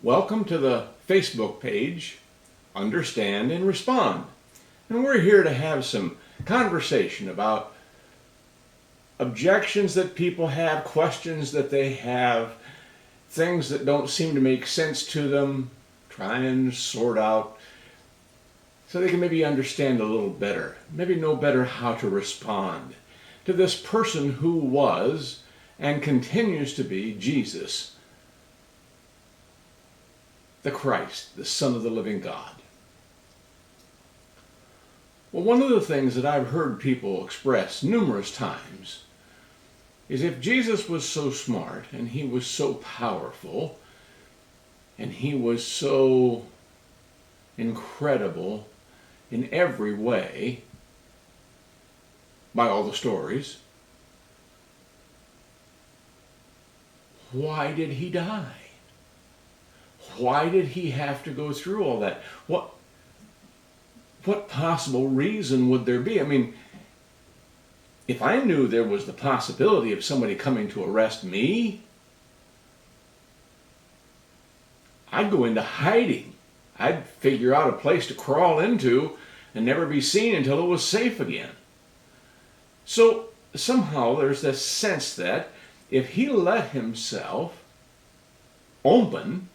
Welcome to the Facebook page, Understand and Respond. And we're here to have some conversation about objections that people have, questions that they have, things that don't seem to make sense to them, try and sort out so they can maybe understand a little better, maybe know better how to respond to this person who was and continues to be Jesus, the Christ, the Son of the living God. Well, one of the things that I've heard people express numerous times is if Jesus was so smart and he was so powerful and he was so incredible in every way by all the stories, why did he die? Why did he have to go through all that? What possible reason would there be? I mean, if I knew there was the possibility of somebody coming to arrest me, I'd go into hiding. I'd figure out a place to crawl into and never be seen until it was safe again. So somehow there's this sense that if he let himself open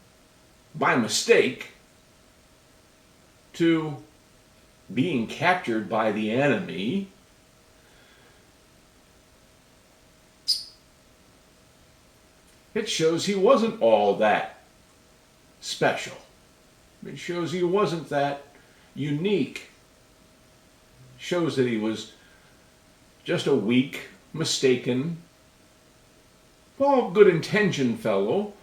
by mistake to being captured by the enemy, it shows he wasn't all that special. It shows he wasn't that unique. It shows that he was just a weak, mistaken, well, good-intentioned fellow,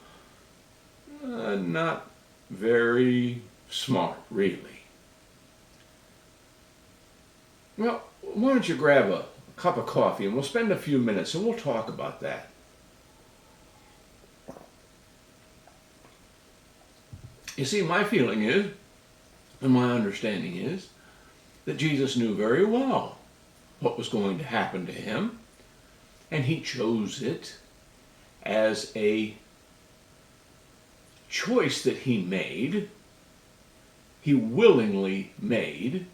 not very smart, really. Well, why don't you grab a cup of coffee and we'll spend a few minutes and we'll talk about that. You see, my feeling is, and my understanding is, that Jesus knew very well what was going to happen to him, and he chose it as a choice that he made, he willingly made,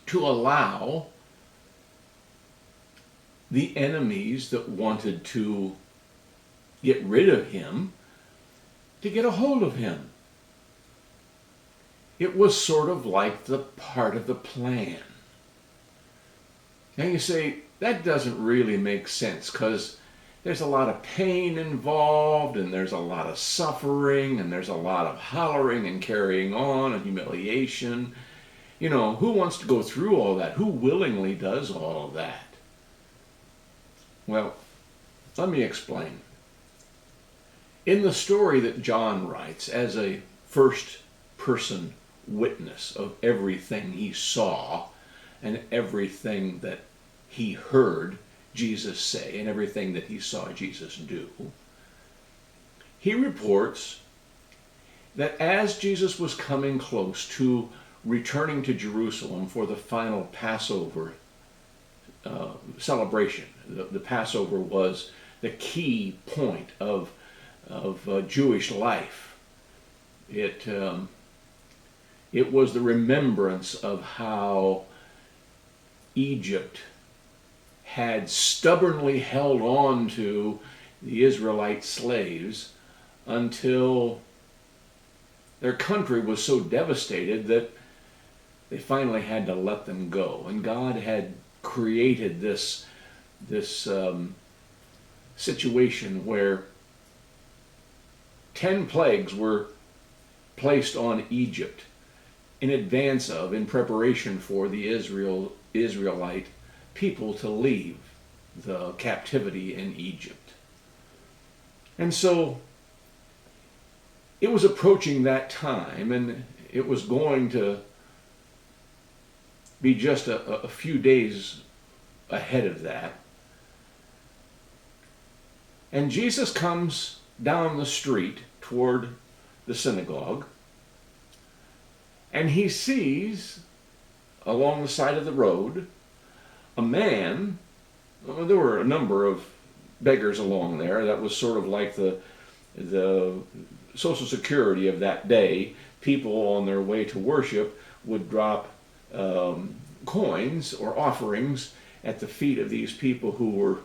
to allow the enemies that wanted to get rid of him to get a hold of him. It was sort of like the part of the plan. Now you say, that doesn't really make sense because there's a lot of pain involved and there's a lot of suffering and there's a lot of hollering and carrying on and humiliation. You know, who wants to go through all that? Who willingly does all of that? Well, let me explain. In the story that John writes as a first-person witness of everything he saw and everything that he heard Jesus say and everything that he saw Jesus do, he reports that as Jesus was coming close to returning to Jerusalem for the final Passover celebration, the Passover was the key point of Jewish life. It was the remembrance of how Egypt had stubbornly held on to the Israelite slaves until their country was so devastated that they finally had to let them go. And God had created this situation where 10 plagues were placed on Egypt in preparation for the Israelite people to leave the captivity in Egypt. And so it was approaching that time, and it was going to be just a few days ahead of that. And Jesus comes down the street toward the synagogue, and he sees along the side of the road a man. Well, there were a number of beggars along there. That was sort of like the Social Security of that day, people on their way to worship would drop coins or offerings at the feet of these people who were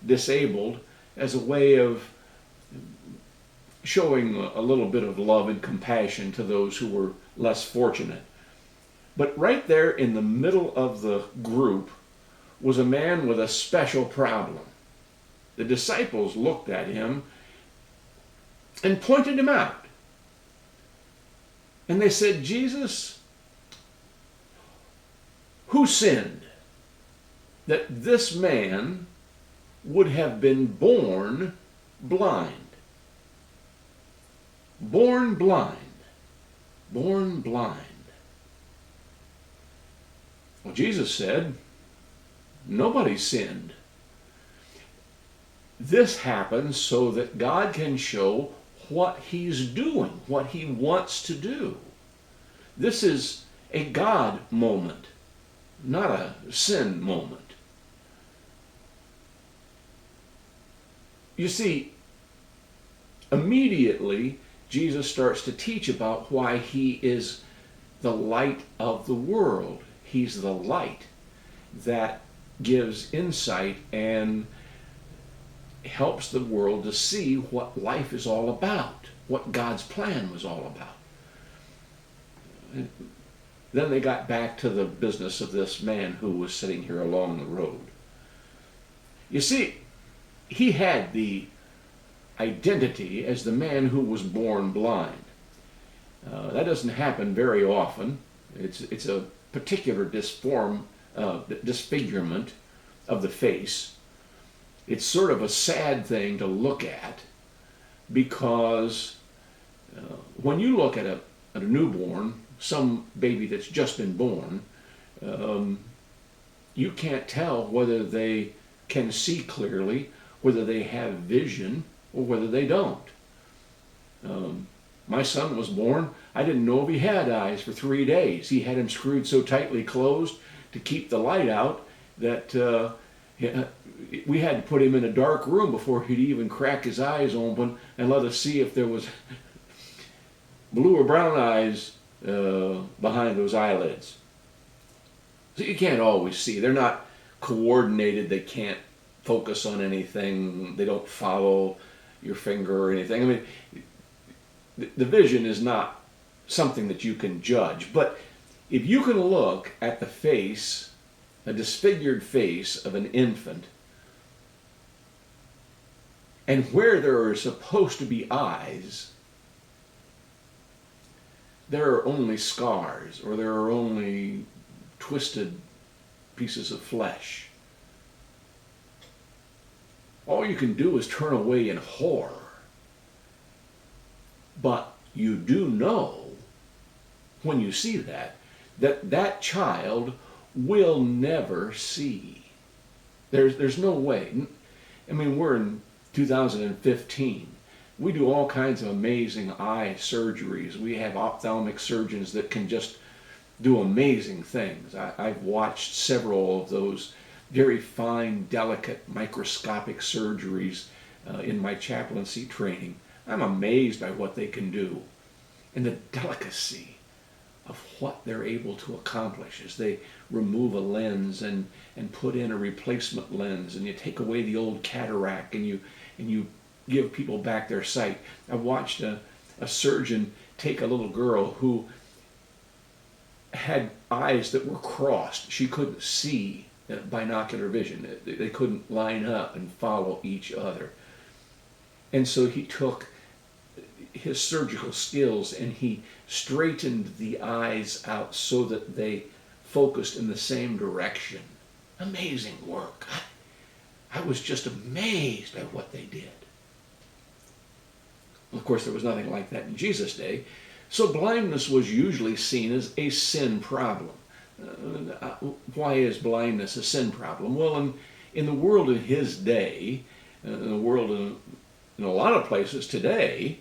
disabled as a way of showing a little bit of love and compassion to those who were less fortunate. But right there in the middle of the group was a man with a special problem. The disciples looked at him and pointed him out. And they said, Jesus, who sinned that this man would have been born blind? Born blind. Born blind. Well, Jesus said, nobody sinned. This happens so that God can show what he's doing, what he wants to do. This is a God moment, not a sin moment. You see, immediately Jesus starts to teach about why he is the light of the world. He's the light that gives insight and helps the world to see what life is all about, what God's plan was all about. And then they got back to the business of this man who was sitting here along the road. You see, he had the identity as the man who was born blind. That doesn't happen very often. It's a particular disfigurement of the face. It's sort of a sad thing to look at because when you look at a newborn, some baby that's just been born, you can't tell whether they can see clearly, whether they have vision, or whether they don't. My son was born, I didn't know if he had eyes for 3 days. He had him screwed so tightly closed to keep the light out that we had to put him in a dark room before he'd even crack his eyes open and let us see if there was blue or brown eyes behind those eyelids. So you can't always see. They're not coordinated. They can't focus on anything. They don't follow your finger or anything. I mean, the vision is not something that you can judge. But if you can look at the face, a disfigured face of an infant, and where there are supposed to be eyes, there are only scars, or there are only twisted pieces of flesh. All you can do is turn away in horror. But you do know, when you see that that child will never see. There's no way. I mean, we're in 2015. We do all kinds of amazing eye surgeries. We have ophthalmic surgeons that can just do amazing things. I've watched several of those very fine, delicate, microscopic surgeries in my chaplaincy training. I'm amazed by what they can do and the delicacy of what they're able to accomplish as they remove a lens and put in a replacement lens, and you take away the old cataract and you give people back their sight. I watched a surgeon take a little girl who had eyes that were crossed. She couldn't see binocular vision. They couldn't line up and follow each other. And so he took his surgical skills and he straightened the eyes out so that they focused in the same direction. Amazing work. I was just amazed by what they did. Of course, there was nothing like that in Jesus' day. So blindness was usually seen as a sin problem. Why is blindness a sin problem? Well, in the world in his day, in the world in a lot of places today,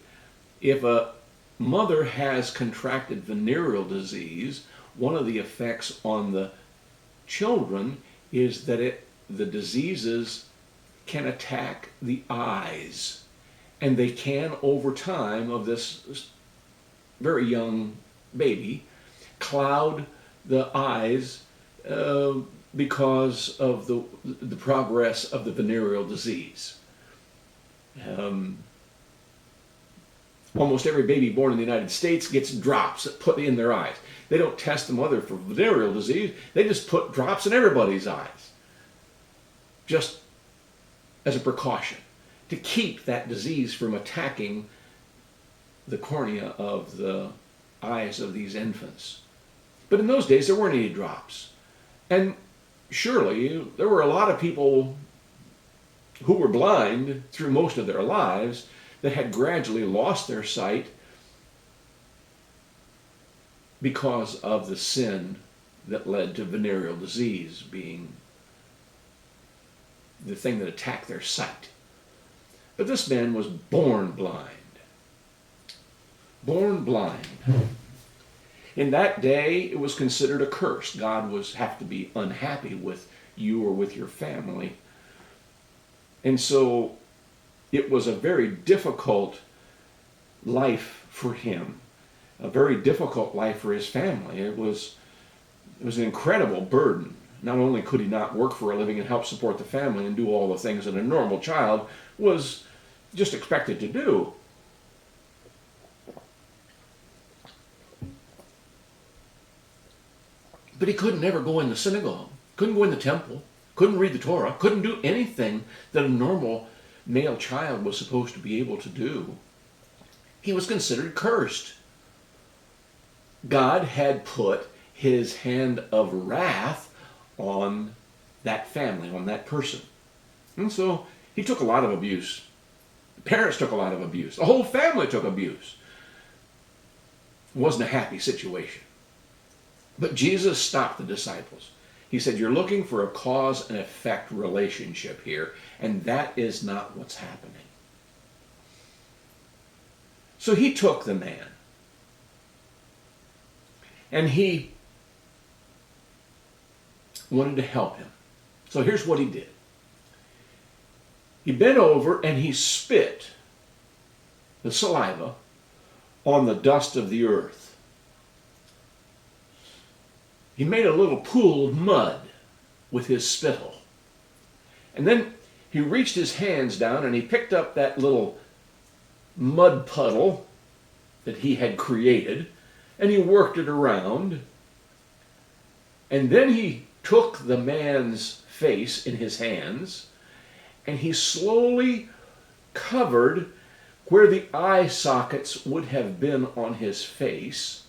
if a mother has contracted venereal disease, one of the effects on the children is that the diseases can attack the eyes. And they can, over time of this very young baby, cloud the eyes because of the progress of the venereal disease. Almost every baby born in the United States gets drops put in their eyes. They don't test the mother for venereal disease. They just put drops in everybody's eyes, just as a precaution, to keep that disease from attacking the cornea of the eyes of these infants. But in those days, there weren't any drops. And surely, there were a lot of people who were blind through most of their lives that had gradually lost their sight because of the sin that led to venereal disease being the thing that attacked their sight. But this man was born blind. Born blind. In that day, it was considered a curse. God was have to be unhappy with you or with your family. And so it was a very difficult life for him, a very difficult life for his family. It was an incredible burden. Not only could he not work for a living and help support the family and do all the things that a normal child was just expected to do, but he couldn't ever go in the synagogue, couldn't go in the temple, couldn't read the Torah, couldn't do anything that a normal male child was supposed to be able to do. He was considered cursed. God had put his hand of wrath on that family, on that person. And so he took a lot of abuse. The parents took a lot of abuse. The whole family took abuse. It wasn't a happy situation. But Jesus stopped the disciples. He said, you're looking for a cause and effect relationship here, and that is not what's happening. So he took the man, and he wanted to help him. So here's what he did. He bent over and he spit the saliva on the dust of the earth. He made a little pool of mud with his spittle. And then he reached his hands down and he picked up that little mud puddle that he had created and he worked it around. And then he took the man's face in his hands and he slowly covered where the eye sockets would have been on his face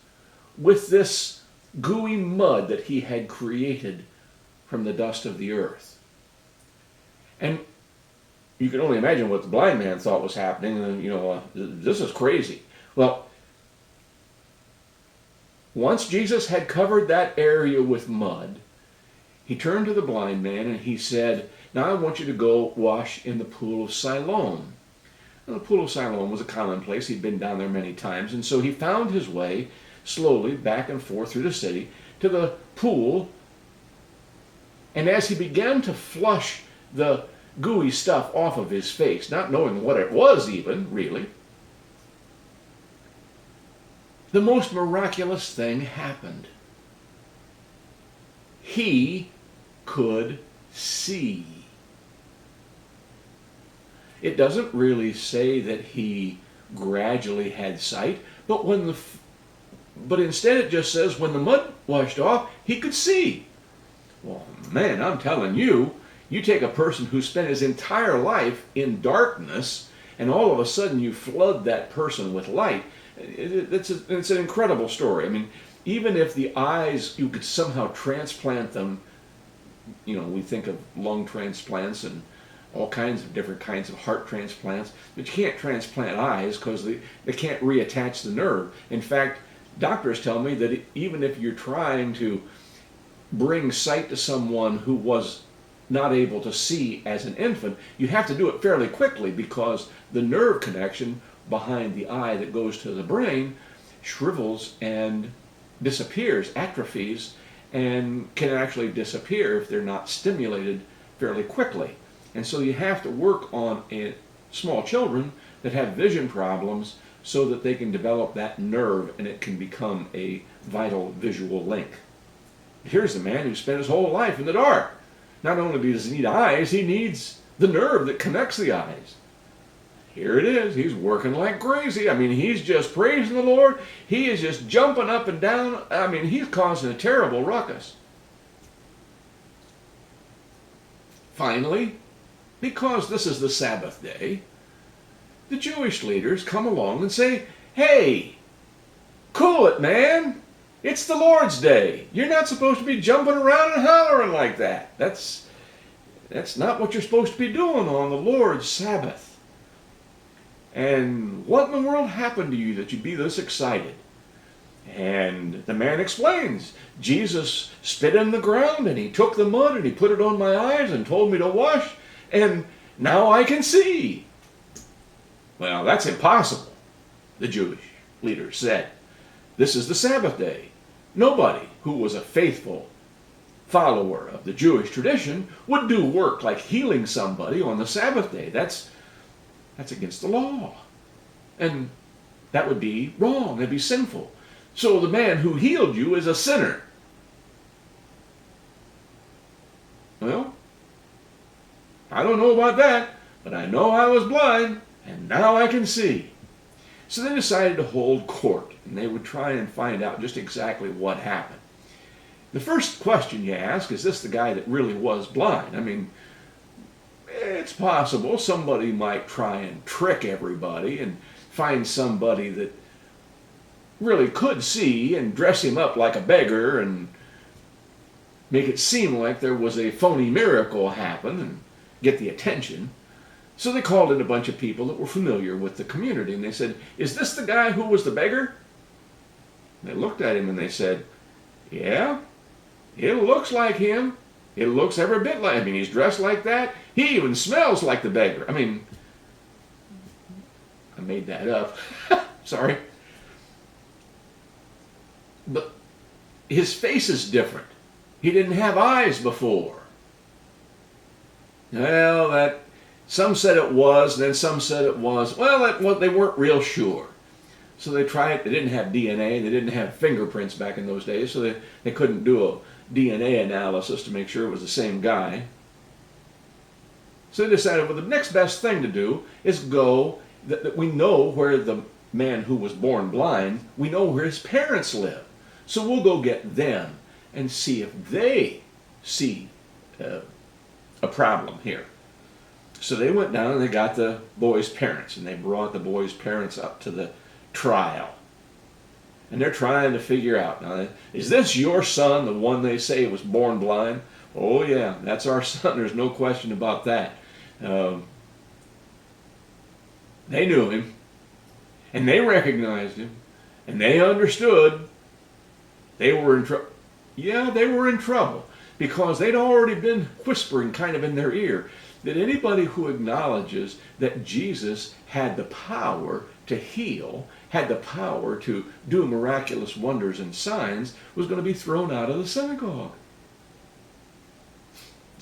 with this gooey mud that he had created from the dust of the earth. And you can only imagine what the blind man thought was happening. And, this is crazy. Well, once Jesus had covered that area with mud, he turned to the blind man and he said, now I want you to go wash in the pool of Siloam. And the pool of Siloam was a common place. He'd been down there many times. And so he found his way slowly back and forth through the city to the pool. And as he began to flush the gooey stuff off of his face, not knowing what it was even, really, the most miraculous thing happened. He could see. It doesn't really say that he gradually had sight, but instead it just says when the mud washed off, he could see. Well, man, I'm telling you, you take a person who spent his entire life in darkness, and all of a sudden you flood that person with light. It's an incredible story. I mean, even if the eyes, you could somehow transplant them, we think of lung transplants and all kinds of different kinds of heart transplants, but you can't transplant eyes because they can't reattach the nerve. In fact, doctors tell me that even if you're trying to bring sight to someone who was not able to see as an infant, you have to do it fairly quickly because the nerve connection behind the eye that goes to the brain shrivels and disappears, atrophies, and can actually disappear if they're not stimulated fairly quickly. And so you have to work on small children that have vision problems so that they can develop that nerve and it can become a vital visual link. Here's a man who spent his whole life in the dark. Not only does he need eyes, he needs the nerve that connects the eyes. Here it is. He's working like crazy. I mean, he's just praising the Lord. He is just jumping up and down. I mean, he's causing a terrible ruckus. Finally, because this is the Sabbath day, the Jewish leaders come along and say, "Hey, cool it, man. It's the Lord's day. You're not supposed to be jumping around and hollering like that. That's not what you're supposed to be doing on the Lord's Sabbath. And what in the world happened to you that you'd be this excited?" And the man explains, Jesus spit in the ground and he took the mud and he put it on my eyes and told me to wash, and now I can see. Well, that's impossible, the Jewish leaders said. This is the Sabbath day. Nobody who was a faithful follower of the Jewish tradition would do work like healing somebody on the Sabbath day. That's against the law. And that would be wrong. That'd be sinful. So the man who healed you is a sinner. Well, I don't know about that, but I know I was blind, and now I can see. So they decided to hold court, and they would try and find out just exactly what happened. The first question you ask, is this the guy that really was blind? I mean, it's possible somebody might try and trick everybody and find somebody that really could see and dress him up like a beggar and make it seem like there was a phony miracle happen and get the attention. So they called in a bunch of people that were familiar with the community, and they said, "Is this the guy who was the beggar?" And they looked at him and they said, "Yeah, it looks like him. It looks every bit like him. He's dressed like that. He even smells like the beggar." I mean, I made that up. Sorry. But his face is different. He didn't have eyes before. Well, some said it was, and then some said it was. Well, they weren't real sure. So they tried. They didn't have DNA. They didn't have fingerprints back in those days, so they couldn't do a DNA analysis to make sure it was the same guy. So they decided, well, the next best thing to do is go, that we know where the man who was born blind, we know where his parents live. So we'll go get them and see if they see a problem here. So they went down and they got the boy's parents, and they brought the boy's parents up to the trial. And they're trying to figure out, now, is this your son, the one they say was born blind? Oh yeah, that's our son. There's no question about that. They knew him, and they recognized him, and they understood they were in trouble. Yeah, they were in trouble, because they'd already been whispering kind of in their ear that anybody who acknowledges that Jesus had the power to heal, had the power to do miraculous wonders and signs, was going to be thrown out of the synagogue.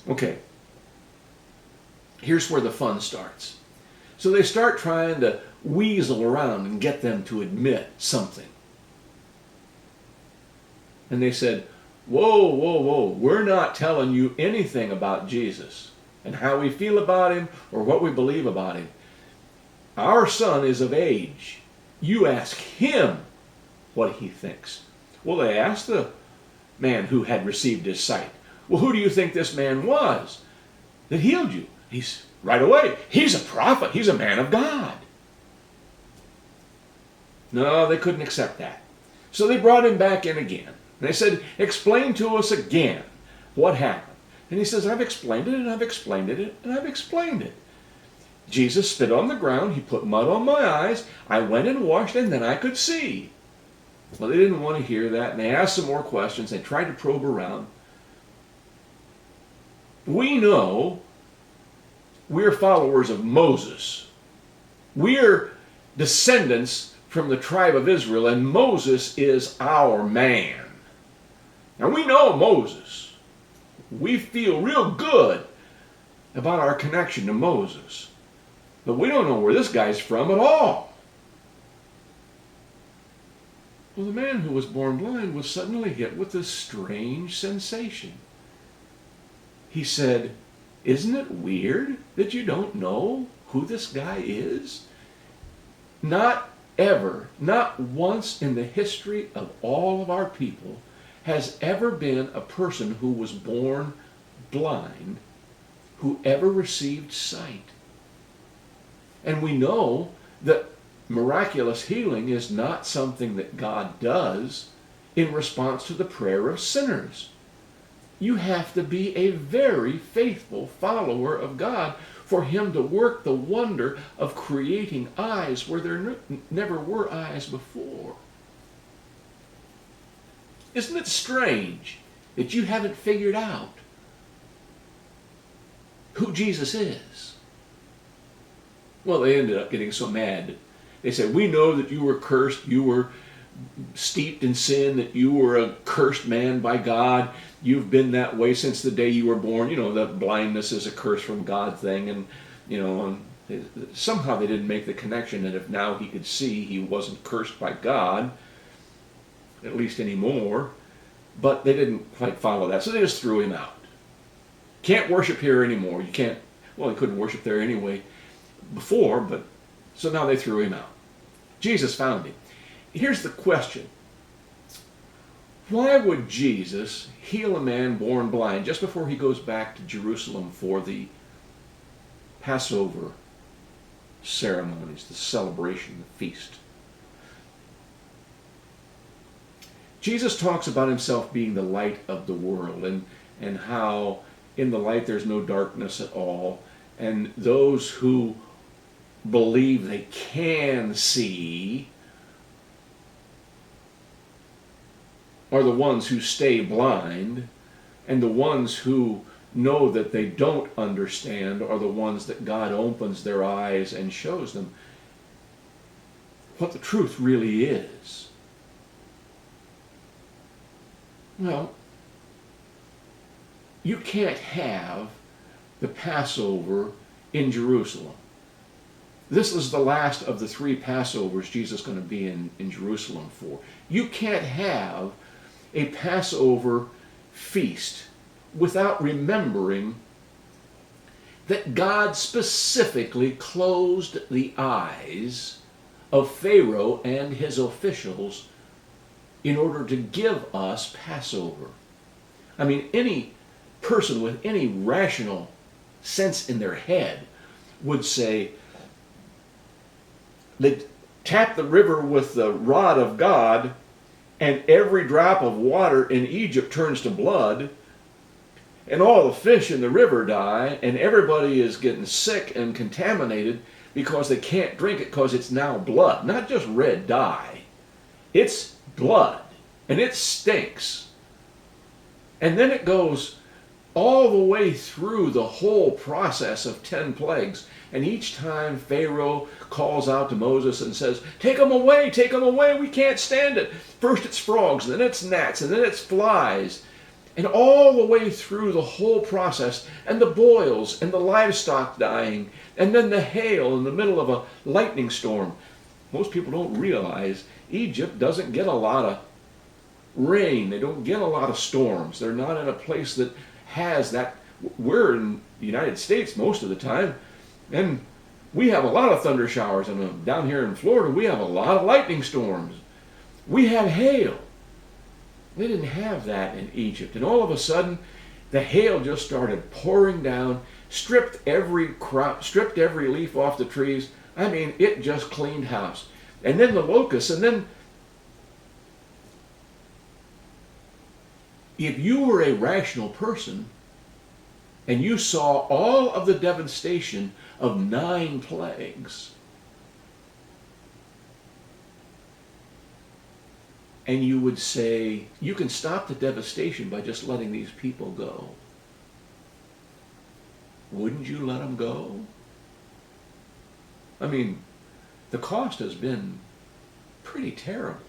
Okay, here's where the fun starts. So they start trying to weasel around and get them to admit something. And they said, whoa, whoa, whoa, we're not telling you anything about Jesus and how we feel about him or what we believe about him. Our son is of age. You ask him what he thinks. Well, they asked the man who had received his sight, well, who do you think this man was that healed you? He's right away, he's a prophet. He's a man of God. No, they couldn't accept that. So they brought him back in again. They said, explain to us again what happened. And he says, I've explained it, and I've explained it, and I've explained it. Jesus spit on the ground. He put mud on my eyes. I went and washed, and then I could see. Well, they didn't want to hear that, and they asked some more questions. They tried to probe around. We know we're followers of Moses. We're descendants from the tribe of Israel, and Moses is our man. Now, we know Moses. We feel real good about our connection to Moses. but we don't know where this guy's from at all. Well, the man who was born blind was suddenly hit with this strange sensation. He said, "Isn't it weird that you don't know who this guy is?" Not ever, not once in the history of all of our people has ever been a person who was born blind who ever received sight. And we know that miraculous healing is not something that God does in response to the prayer of sinners. You have to be a very faithful follower of God for him to work the wonder of creating eyes where there never were eyes before. Isn't it strange that you haven't figured out who Jesus is? Well, they ended up getting so mad. They said, "We know that you were cursed, you were steeped in sin, that you were a cursed man by God. You've been that way since the day you were born." You know, that blindness is a curse from God thing. And, you know, somehow they didn't make the connection that if now he could see, he wasn't cursed by God, at least anymore. But they didn't quite follow that. So they just threw him out. Can't worship here anymore. You can't, well, he couldn't worship there anyway before, but so now they threw him out. Jesus found him. Here's the question. Why would Jesus heal a man born blind just before he goes back to Jerusalem for the Passover ceremonies, the celebration, the feast? Jesus talks about himself being the light of the world, and how in the light there's no darkness at all, and those who believe they can see are the ones who stay blind, and the ones who know that they don't understand are the ones that God opens their eyes and shows them what the truth really is. Well, you can't have the Passover in Jerusalem. This is the last of the 3 Passovers Jesus is going to be in Jerusalem for. You can't have a Passover feast without remembering that God specifically closed the eyes of Pharaoh and his officials in order to give us Passover. I mean, any person with any rational sense in their head would say, they tap the river with the rod of God, and every drop of water in Egypt turns to blood, and all the fish in the river die, and everybody is getting sick and contaminated because they can't drink it because it's now blood. Not just red dye. It's blood, and it stinks. And then it goes all the way through the whole process of 10 plagues. And each time Pharaoh calls out to Moses and says, take them away, we can't stand it. First it's frogs, and then it's gnats, and then it's flies. And all the way through the whole process, and the boils, and the livestock dying, and then the hail in the middle of a lightning storm. Most people don't realize Egypt doesn't get a lot of rain. They don't get a lot of storms. They're not in a place that has that. We're in the United States most of the time, and we have a lot of thunder showers. And down here in Florida, we have a lot of lightning storms. We have hail. They didn't have that in Egypt. And all of a sudden, the hail just started pouring down, stripped every crop, stripped every leaf off the trees. I mean, it just cleaned house. And then the locusts, and then if you were a rational person and you saw all of the devastation of 9 plagues, and you would say, you can stop the devastation by just letting these people go, wouldn't you let them go? I mean, the cost has been pretty terrible.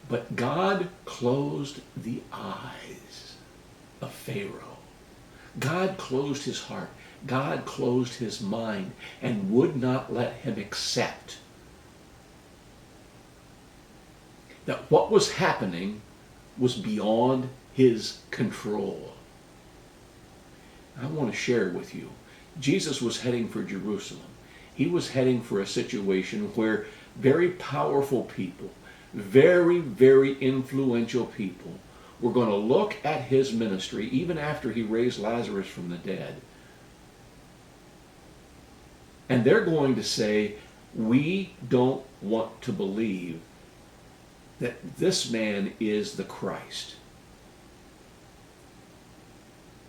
But God closed the eyes of Pharaoh. God closed his heart. God closed his mind and would not let him accept that what was happening was beyond his control. I want to share with you, Jesus was heading for Jerusalem. He was heading for a situation where very powerful people, very, very influential people were going to look at his ministry, even after he raised Lazarus from the dead, and they're going to say, we don't want to believe that this man is the Christ.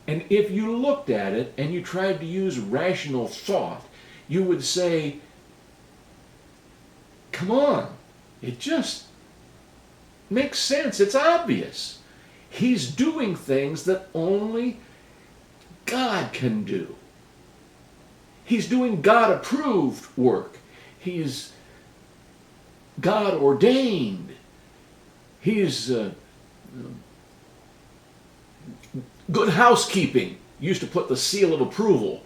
And if you looked at it and you tried to use rational thought, you would say, come on, it just makes sense. It's obvious. He's doing things that only God can do. He's doing God-approved work. He's God-ordained. He's good housekeeping. Used to put the seal of approval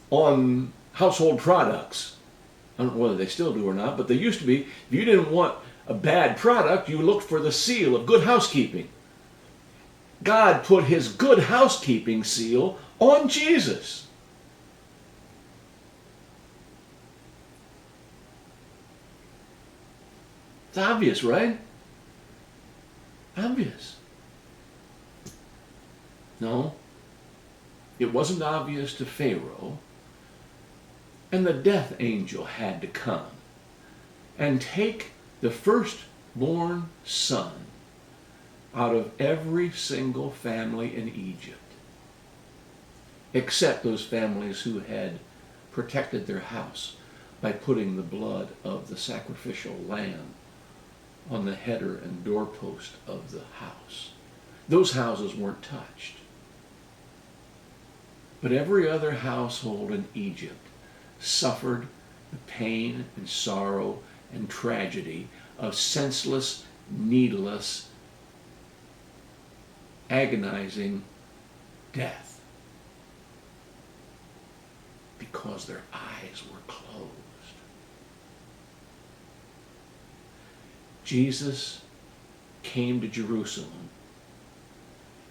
on household products. I don't know whether they still do or not, but they used to be. If you didn't want a bad product, you looked for the seal of good housekeeping. God put his good housekeeping seal on Jesus. It's obvious, right? Obvious. No, it wasn't obvious to Pharaoh, and the death angel had to come and take the firstborn son out of every single family in Egypt, except those families who had protected their house by putting the blood of the sacrificial lamb on the header and doorpost of the house. Those houses weren't touched. But every other household in Egypt suffered the pain and sorrow and tragedy of senseless, needless, agonizing death because their eyes were closed. Jesus came to Jerusalem,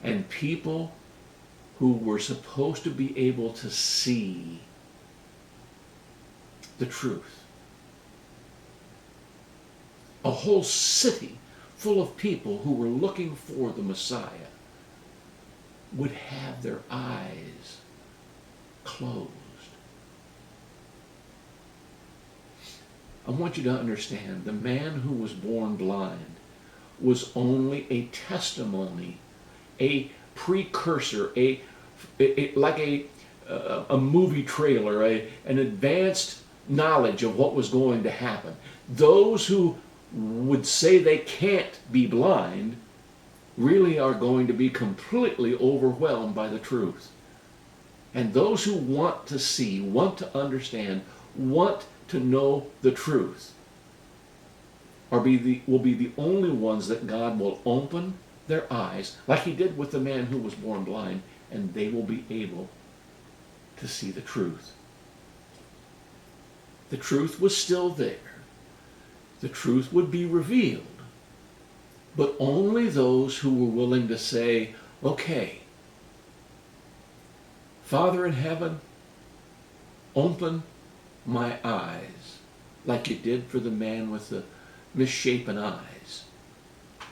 and people who were supposed to be able to see the truth, a whole city full of people who were looking for the Messiah, would have their eyes closed. I want you to understand, the man who was born blind was only a testimony, a precursor, like a movie trailer, an advanced knowledge of what was going to happen. Those who would say they can't be blind really are going to be completely overwhelmed by the truth. And those who want to see, want to understand, want to know the truth will be the only ones that God will open their eyes, like he did with the man who was born blind, and they will be able to see the truth. The truth was still there. The truth would be revealed. But only those who were willing to say, okay, Father in heaven, open my eyes, like you did for the man with the misshapen eyes,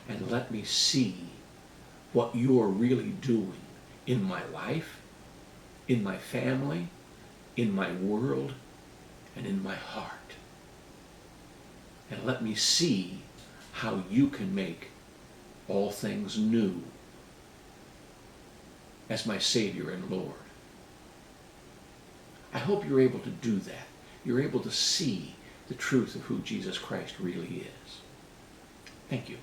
and let me see what you are really doing in my life, in my family, in my world, and in my heart. And let me see how you can make all things new as my Savior and Lord. I hope you're able to do that. You're able to see the truth of who Jesus Christ really is. Thank you.